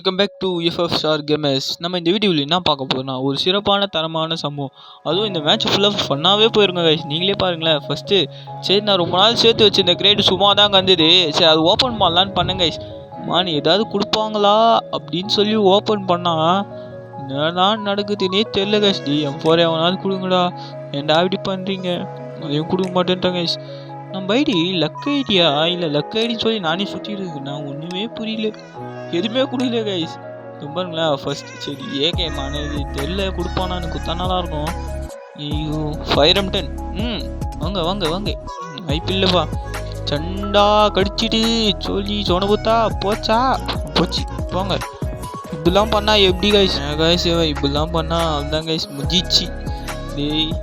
Welcome back to FF star gamers. நம்ம இந்த வீடியோவில் என்ன பார்க்க போகிறோம்னா ஒரு சிறப்பான தரமான சம்பவம். அதுவும் இந்த மேட்ச் ஃபுல்லாக ஃபன்னாகவே போயிருங்க கைஸ். நீங்களே பாருங்களேன். ஃபஸ்ட்டு சரி நான் ரொம்ப நாள் சேர்த்து வச்சு இந்த கிரேடு சும்மா தான் வந்தது. சரி அது ஓப்பன் பண்ணலான்னு பண்ணுங்க கைஸ். மானி ஏதாவது கொடுப்பாங்களா அப்படின்னு சொல்லி ஓப்பன் பண்ணால் என்னதான் நடக்குதுன்னே தெரியல கைஸ். M4 எவனாவது கொடுங்கடா, ஏன்டா இப்படி பண்ணுறீங்க? அதையும் கொடுக்க மாட்டேன்ட்டாங்க கைஸ். நம்ம ஐடி லக் ஐடியா இல்லை லக் ஐடின்னு சொல்லி நானே சுற்றிட்டு இருக்குண்ணா, ஒன்றுமே புரியல, எதுவுமே கொடுக்கல கைஸ். பாருங்களேன் ஃபஸ்ட் சரி ஏகேமான இது தெரியல கொடுப்பானா, எனக்கு குத்தா நல்லா இருக்கும். ஐயோ 5M10 வாங்க வாங்க வாங்க ஐப்பில்லப்பா சண்டா கடிச்சிட்டு சொல்லி சொன்ன புத்தா போச்சா போச்சு போங்க. இப்படிலாம் பண்ணால் எப்படி கைஸ்? கைஸ் இப்படிலாம் பண்ணால் அதுதான் கைஸ் முடிச்சு. டேய்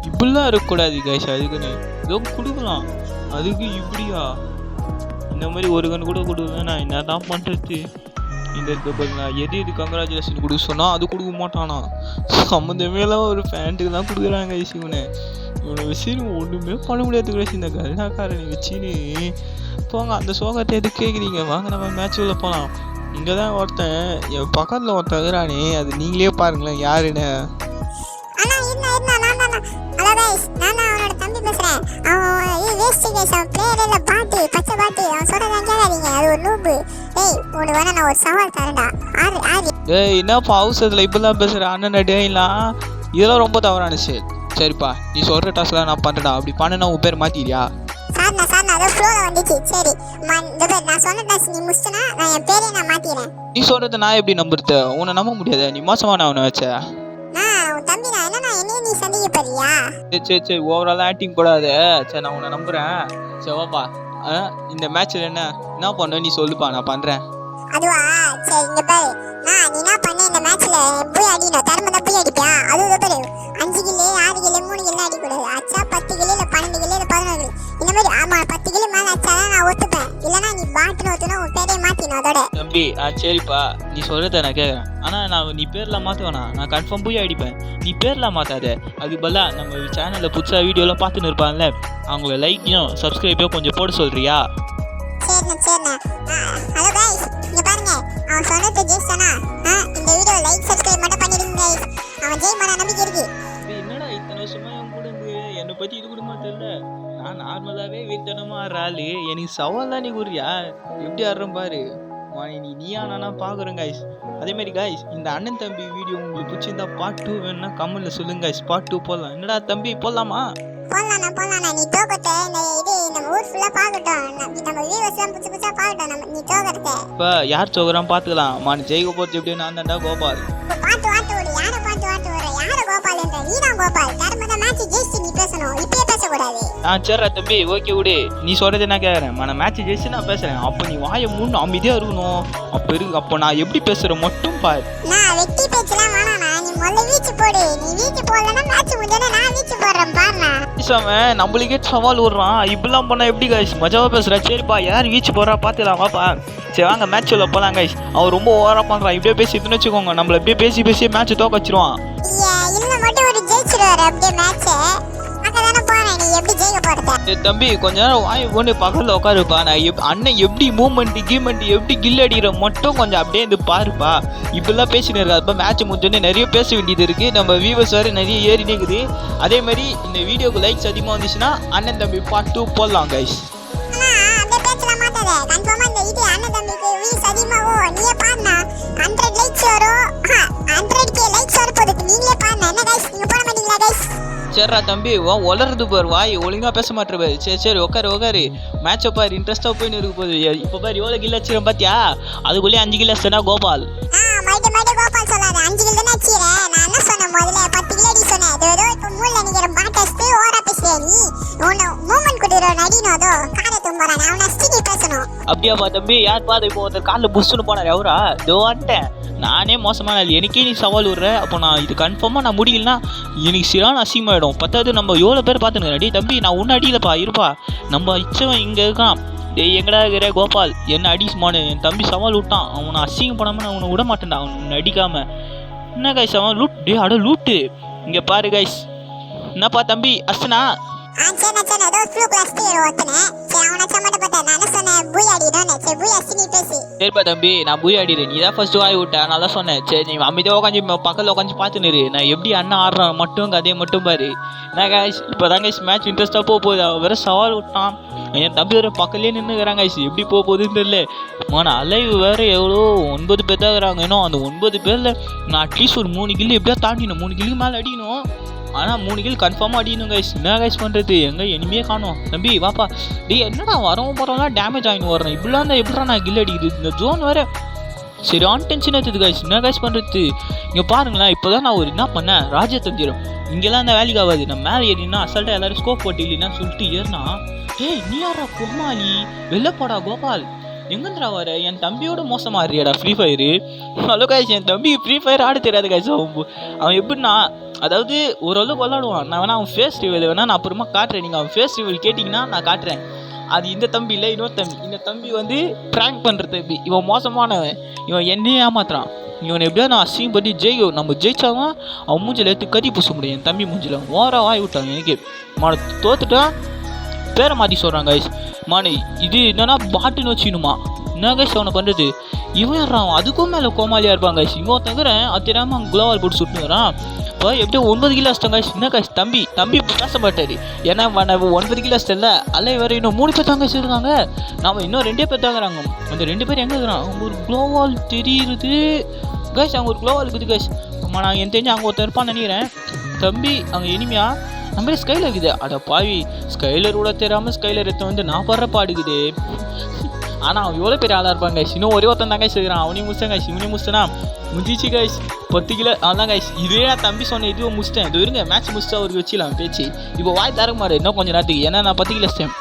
இப்படிலாம் இருக்கக்கூடாது கைஸ். அதுக்குன்னு ஏதோ கொடுக்கலாம், அதுக்கு இப்படியா? இந்த மாதிரி ஒரு கண் கூட கொடுக்குங்க, நான் என்ன தான் பண்ணுறது? இந்த இருக்க பாருங்களா, எது கங்க்ராச்சுலேஷன் கொடுக்க சொன்னால் அது கொடுக்க மாட்டானா? சம்மந்தமேலாம் ஒரு ஃபேண்ட்டுக்கு தான் கொடுக்குறாங்க கைஸ். இவனை வச்சுன்னு ஒன்றுமே பண்ண முடியாது கைஸ். இந்த கருணாக்காரனை வச்சுன்னு போங்க. அந்த சோகத்தை எது கேட்குறீங்க? வாங்க நம்ம மேட்ச் உள்ள போகலாம். இங்கே தான் ஒருத்தன் என் பக்கத்தில் ஒருத்தன் இருக்கிறானே, அது நீங்களே பாருங்களேன் யாருன்னு. என்னப்பா அவசரத்தில் இப்படிலாம் பேசுகிற அண்ணன் டேலாம்? இதெல்லாம் ரொம்ப தவறான விஷயம். சரிப்பா நீ சொல்கிற டாஸ்லாம் நான் பண்ணுறேன்டா. அப்படி பண்ணனா உன் பேர் மாற்றிடுறியா? நீ சொல்கிறத நான் எப்படி நம்புறது? உன்னை நம்ப முடியாது, நீ மோசமான அவனை வச்ச. சரி சரி ஓவராலாக ஆக்டிங் கூடாது. சரி நான் உன்னை நம்புகிறேன். சரி வாப்பா இந்த மேட்ச்சில் என்ன பண்ண நீ சொல்லுப்பா, நான் பண்ணுறேன். அதுவா சரி இங்க பாரு, நீ என்ன பண்ண இந்த மேட்ச்ல போய் அடிக்கணும், தரமா போய் அடிப்பியா? அது பாரு 5 கிலோ 6 கிலோ 3 கிலோ அடிக்கூடாது. அச்சா 10 கிலோ இல்லை 12 கிலோ இல்லை 14 கிலோ இந்த மாதிரி. ஆமா 10 கிலோ மேலே அச்சாதான் நான் ஒத்துப்பேன், இல்லைனா நீ பாட்டுன்னு ஒத்துனா உன் பேரே மாற்றினோம் அதோட. தம்பி சரிப்பா நீ சொல்கிறத நான் கேட்குறேன். ஆனால் நீ பேர்லாம் மாற்றுவேண்ணா, நான் கன்ஃபார்ம் போய் அடிப்பேன். நீ பேர்லாம் மாற்றாத. அது பதிலாக நம்ம சேனலில் புதுசாக வீடியோலாம் பார்த்துன்னு இருப்பாங்கல்ல, அவங்கள லைக்கையும் சப்ஸ்கிரைப்பையும் கொஞ்சம் போட சொல்கிறியா? சரிண்ணா சரிண்ணா. ஹலோ கைஸ் இங்க பாருங்க, அவன் சொன்னது ஜெயிச்சானா இந்த வீடியோ லைக் சப்ஸ்கிரைப் மட்டும் பண்ணிடுங்க கைஸ். அவன் ஜெயிமான நம்பிக்கை இருக்கு. என்னடா இத்தனை வருஷமா என் கூட இருந்து என்னை பற்றி இது கூட தெரியல. நான் நார்மலாகவே வீழ்த்தனமாக ஆடுற ஆள், எனக்கு சவால்லாம் நீ கூறியா? எப்படி ஆடுறேன் பாரு. நீயா நானா பார்க்குறேன் கைஸ். அதேமாரி கைஸ் இந்த அண்ணன் தம்பி வீடியோ உங்களுக்கு பிடிச்சிருந்தா பார்ட் 2 வேணும்னா கமெண்ட்டில் சொல்லுங்க கைஸ். பார்ட் 2 போடலாம். என்னடா தம்பி போடலாமா? போடலாண்ணா நீ தோக்கத்தை இது நம்ம ஊர் ஃபுல்லாக பார்க்கட்டும், நம்ம வியூவர்ஸ்லாம் புதுசா பார்க்கட்டும். நீ தோக்கத்தை இப்போ யார் தோக்குறான் பார்த்துக்கலாம். மான் ஜெயிக்க போகிறது எப்படி? நான் தான்டா கோபால். பார்த்து ஓடு யாரை பார்த்து ஓடுற? யாரை கோபால் என்ற? நீ தான் கோபால். தரமாக மேட்ச் ஜெயிச்சு நீ பேசணும், இப்பயே பேசக்கூடாது. சரிடா தம்பி ஓகே விடு. நீ சொல்கிறத நான் கேட்குறேன். நான் மேட்ச் ஜெயிச்சு நான் பேசுகிறேன். அப்போ நீ வாயை மூணு அமைதியாக இருக்கணும். அப்போ நான் எப்படி பேசுகிறேன் மட்டும் பாரு. நான் வெட்டி பேச்சலாம் வேணாண்ணா, நீ முதல்ல வீச்சு போடு. நீ வீச்சு போடலன்னா மேட்ச் முடிஞ்சா நான் வீச்சு போடுறேன் பாருண்ணா. நம்மளுக்கே சவால் விடுறான். இப்படிலாம் பண்ணா எப்படி கைஸ்? மஜாவா பேசுறா. சரிப்பா யார் வீச்சு போறா பார்த்துலாம் வாப்பா. சரி வாங்க மேட்ச் உள்ள போலாம் கைஸ். அவன் ரொம்ப ஓவரா பண்றான். இப்படியே பேசிட்டுன்னு வச்சுக்கோங்க, நம்மள இப்படியே பேசி மேட்ச் தோக்க வச்சிருவான். இல்ல மட்டும் ஒரு ஜெயிச்சிருவாரு அப்படியே மேட்ச். அங்கதானே போறேன், நீ எப்படி ஜெயிக்க போறது? தம்பி கொஞ்ச நேரம் வாய் கொண்டு பக்கத்துல உட்காருப்பா. நான் அண்ணன் எப்படி மூவ்மெண்ட் கீமெண்ட் எப்படி கில் அடிக்கிற மட்டும் கொஞ்சம் அப்படியே இருந்து பாருப்பா. இப்படிலாம் பேசினு இருக்காதுப்பா. மேட்ச் முடிஞ்சோடனே நிறைய பேச வேண்டியது இருக்கு. நம்ம வியூவர்ஸ் வேறு நிறைய ஏறினே இருக்குது. அதே மாதிரி இந்த வீடியோக்கு லைக்ஸ் அதிகமாக வந்துச்சுன்னா அண்ணன் தம்பி பார்ட் 2 போடலாம் கைஸ். சரிடா தம்பி வளருது பாரு, வாய் ஒழுங்கா பேச மாட்டேரு. சரி உட்காரு மேட்சை பாரு, இன்ட்ரெஸ்டாக போயின்னு இருக்க போகுது. இப்போ பாரு எவ்வளோ கில் அடிச்சிடும் பார்த்தியா? அதுக்குள்ளேயே 5 கில் அடிச்சா கோபால். அப்படியாப்பா தம்பி யார் பாது? இப்போ ஒருத்தர் காலில் புஷ்ஷுன்னு போனார். எவரா? இதோ வந்துட்டேன். நானே மோசமான ஆள், எனக்கே நீ சவால் விடுறேன். அப்போ நான் இது கன்ஃபார்மாக நான் முடியலன்னா எனக்கு சிறான அசிங்கமாயிடும். பத்தாவது நம்ம எவ்வளோ பேர் பார்த்துன்னு டே தம்பி நான் ஒன்றும் அடியிலப்பா இருப்பா. நம்ம இச்சவன் இங்கே இருக்கான். டேய் எங்கடா இருக்கிற கோபால்? என்ன அடிச்சுமானு என் தம்பி சவால் விட்டான். அவனை அசிங்கம் பண்ணாமல் நான் அவனை விட மாட்டேன்டா. அவனை அடிக்காமல் என்ன கைஸ் அவன் லூட். டே அட லூட்டு. இங்கே பாரு கைஸ். என்னப்பா தம்பி அஸ்னா சரி ஏதோ ஃப்ளூ கிளாஸ் ஒருத்தனே சரி அவனை சமாட்ட பார்த்தா நான் என்ன சொன்னேன் பூய் அடிக்கணும்னு சரி பூய் அடிச்சு நீ பேசு சரிப்பா தம்பி நான் பூய் ஆடிடுறேன் நீ தான் ஃபர்ஸ்ட் வாய் விட்டேன் நான் தான் சொன்னேன் சரி நீ அமைதியாக உட்காந்து பக்கத்தில் உட்காந்து பார்த்துன்னு நான் எப்படி அண்ணன் ஆடுறான் மட்டும் கதையை மட்டும் பாரு நான் கைஸ் இப்போ தான் கைஸ் மேட்ச் இன்ட்ரெஸ்ட்டாக போகுது அவன் வேறு சவால் விட்டான் என் தம்பி வேறு பக்கத்துலேயே நின்றுக்கிறாங்க கைஸ் எப்படி போகுதுன்னு தெரியல ஆனால் அலைவு வேறு எவ்வளோ 9 பேர் தான் இருக்கிறாங்க இன்னும் அந்த 9 பேரில் நான் அட்லீஸ்ட் ஒரு 3 கில்லு எப்படியா தாண்டினோம் 3 கில்லுக்கு மேலே அடிக்கணும் ஆனால் 3 கில் கன்ஃபார்மாக அடிக்கணும் கைஸ் என்ன கைஸ் பண்ணுறது எங்கே இனிமே காணும் தம்பி வாப்பா என்னடா வரவும் போகிறவங்களாம் டேமேஜ் ஆகின்னு வரணும் இப்படிலாம் இருந்தால் எப்படா நான் கில் அடிக்குது இந்த ஜோன் வேறு சரி ஆன் டென்ஷன் எடுத்துது கைஸ் என்ன கைஸ் பண்ணுறது இங்கே பாருங்களேன் இப்போ தான் நான் ஒரு என்ன பண்ணேன் ராஜதந்திரம் இங்கெல்லாம் இந்த வேலைக்கு ஆகாது நான் மேலே ஏறினா அசால்ட்டாக எல்லோரும் ஸ்கோப் போட்டு இல்லைன்னா சொல்லிட்டு ஏறினா நீ யாரா கோமாளி வெளிலப்போடா கோபால் எங்கேந்திரா வர என் தம்பியோட மோசமாக இருக்கியாடா ஃப்ரீ ஃபயரு ஹலோ கைஸ் என் தம்பி ஃப்ரீ ஃபயர் ஆட தெரியாது கைஸ் அவன் எப்படின்னா அதாவது ஓரளவுக்கு விளாடுவான் நான் வேணா அவன் ஃபேஸ் ரிவல் வேணா நான் அப்புறமா காட்டுறேன் நீங்கள் அவன் ஃபேஸ் ரிவல் கேட்டிங்கன்னா நான் காட்டுறேன் அது இந்த தம்பி இல்லை இன்னொரு தம்பி இந்த தம்பி வந்து ப்ராங்க் பண்ணுற தம்பி இவன் மோசமானவன் இவன் என்னையே ஏமாத்துறான் இவனை எப்படியா நான் அசிங்கம் பண்ணி நம்ம ஜெயிச்சாதான் அவன் மூஞ்சில் எடுத்து கறி பூச முடியும் என் தம்பி மூஞ்சில் ஓரம் வாய் விட்டாங்க எனக்கு தோத்துட்டான் பேரை மாற்றி சொல்கிறாங்க கைஸ் இது என்னன்னா பாட்டுன்னு வச்சுக்கணுமா என்ன கைஸ் அவனை பண்ணுறது இவன் ஏறான் அதுக்கும் மேலே கோமாளியாக இருப்பாங்க கைஸ் இங்கே ஒருத்தங்கிறேன் அது தெரியாமல் அவன் குளோவால் போட்டு சுட்டுறான் இப்போ எப்படியோ 9 கிலோ அஷ்டம் கைஸ் என்ன கைஸ் தம்பி இப்போ பேச மாட்டாரு ஏன்னா 9 கிலோ அஷ்டம் இல்லை அல்ல வேறு இன்னும் 3 பேர் தாங்க இருக்காங்க நம்ம இன்னும் 2 பேர் தாங்கிறாங்க அந்த 2 பேர் எங்கே இருக்கிறான் அவங்க ஒரு குளோவால் தெரியுது கைஸ் அவங்க ஒரு குளோவால் இருக்குது கைஸ் நான் எனக்கு தெரிஞ்சு அங்கே ஒருத்தர் இருப்பான்னு நினைக்கிறேன் தம்பி அங்கே இனிமையா நம்மளே ஸ்கைலர் இருக்குது அட பாவி ஸ்கைலர் கூட தெரியாமல் ஸ்கைலர் எடுத்து வந்து நான் படுற பாடுக்குது ஆனால் அவன் எவ்வளோ பெரிய ஆளாக இருப்பாங்க கைஸ் இன்னும் ஒரே ஒருத்தன் தான் கைஸ் இருக்கிறான் அவனையும் முடிச்சேன் கைஸ் இவனையும் முடிச்சேன்னா முடிஞ்சிச்சு கைஸ் 10 கிலோ அவன் தான் கைஸ் இதே நான் தம்பி சொன்னேன் இதுவும் முடிச்சிட்டேன் இது இருங்க மேட்ச் முடிச்சுட்டு அவருக்கு வச்சுக்கலாம் பேச்சு இப்போ வாய் தர மாட்டேன் இன்னும் கொஞ்சம் நேரத்துக்கு ஏன்னா நான் 10 கிலோ ஸ்டேன்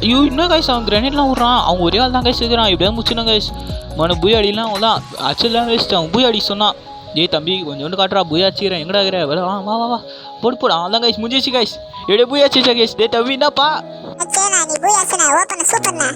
ஐயோ இன்னும் கைஸ் அவன் கிரனேட்லாம் விட்றான் அவங்க ஒரே ஆள் தான் கைஸ் இருக்கிறான் இப்படியே முடிச்சிடும் கைஸ் பூய் அடிலாம் அவன் தான் ஆக்சுவலாம் வேஸ்ட்டு அவன் பூய் அடி சொன்னான் தம்பி கொஞ்சோண்டு காட்டுறா பூயா வச்சுக்கிறேன் எங்கடா இருக்கிற வா போடு அவன் தான் கைஸ் முடிஞ்சிச்சு கைஸ் எப்படியே பூயா வச்சுச்சா கைஸ் தம்பி என்னப்பா நீ பூயா ஓப்பன சூப்பர்ண்ணா